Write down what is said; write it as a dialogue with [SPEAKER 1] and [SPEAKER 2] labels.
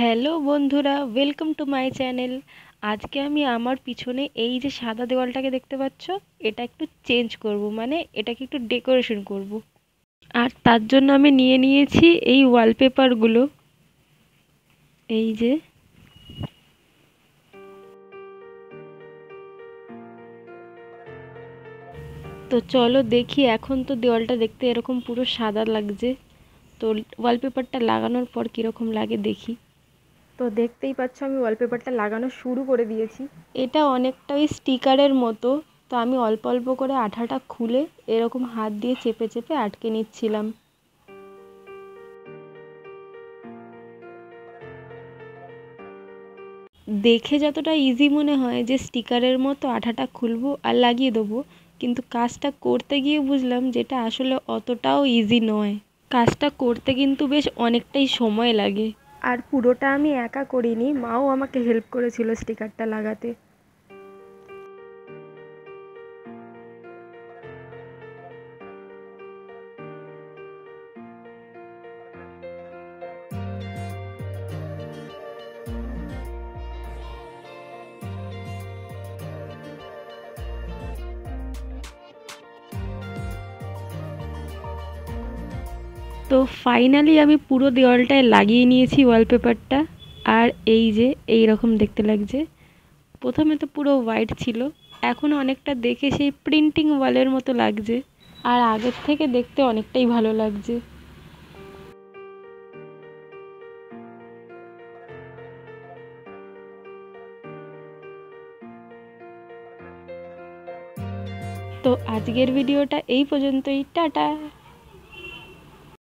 [SPEAKER 1] Hello বন্ধুরা, welcome to my channel. আজকে আমি আমার পিছনে এই যে সাদা দেওয়ালটাকে দেখতে পাচ্ছ, এটা একটু চেঞ্জ করব, মানে এটাকে একটু ডেকোরেশন করব। আর তার জন্য আমি নিয়ে নিয়েছি এই ওয়ালপেপারগুলো। এই যে, তো চলো দেখি। এখন তো দেওয়ালটা দেখতে এরকম পুরো সাদা লাগছে, তো ওয়ালপেপারটা লাগানোর পর কীরকম লাগে দেখি। তো দেখতেই পাচ্ছ আমি ওয়ালপেপারটা লাগানো শুরু করে দিয়েছি। এটা অনেকটা ওই স্টিকারের মতো। তো আমি অল্প অল্প করে আঠাটা খুলে এরকম হাত দিয়ে চেপে চেপে আটকে নিচ্ছিলাম। দেখে যতটা ইজি মনে হয় যে স্টিকারের মতো আঠাটা খুলবো আর লাগিয়ে দেবো, কিন্তু কাজটা করতে গিয়ে বুঝলাম যেটা আসলে অতটাও ইজি নয়। কাজটা করতে কিন্তু বেশ অনেকটাই সময় লাগে। আর পুরোটা আমি একা করিনি, মাও আমাকে হেল্প করেছিল স্টিকারটা লাগাতে। তো ফাইনালি আমি পুরো দেওয়ালটায় লাগিয়ে নিয়েছি ওয়ালপেপারটা। আর এই যে এই রকম দেখতে লাগছে। প্রথমে তো পুরো হোয়াইট ছিল, এখন অনেকটা দেখে সেই প্রিন্টিং ওয়ালের মতো লাগছে। আর আগের থেকে দেখতে অনেকটাই ভালো লাগছে। তো আজকের ভিডিওটা এই পর্যন্তই। টাটা।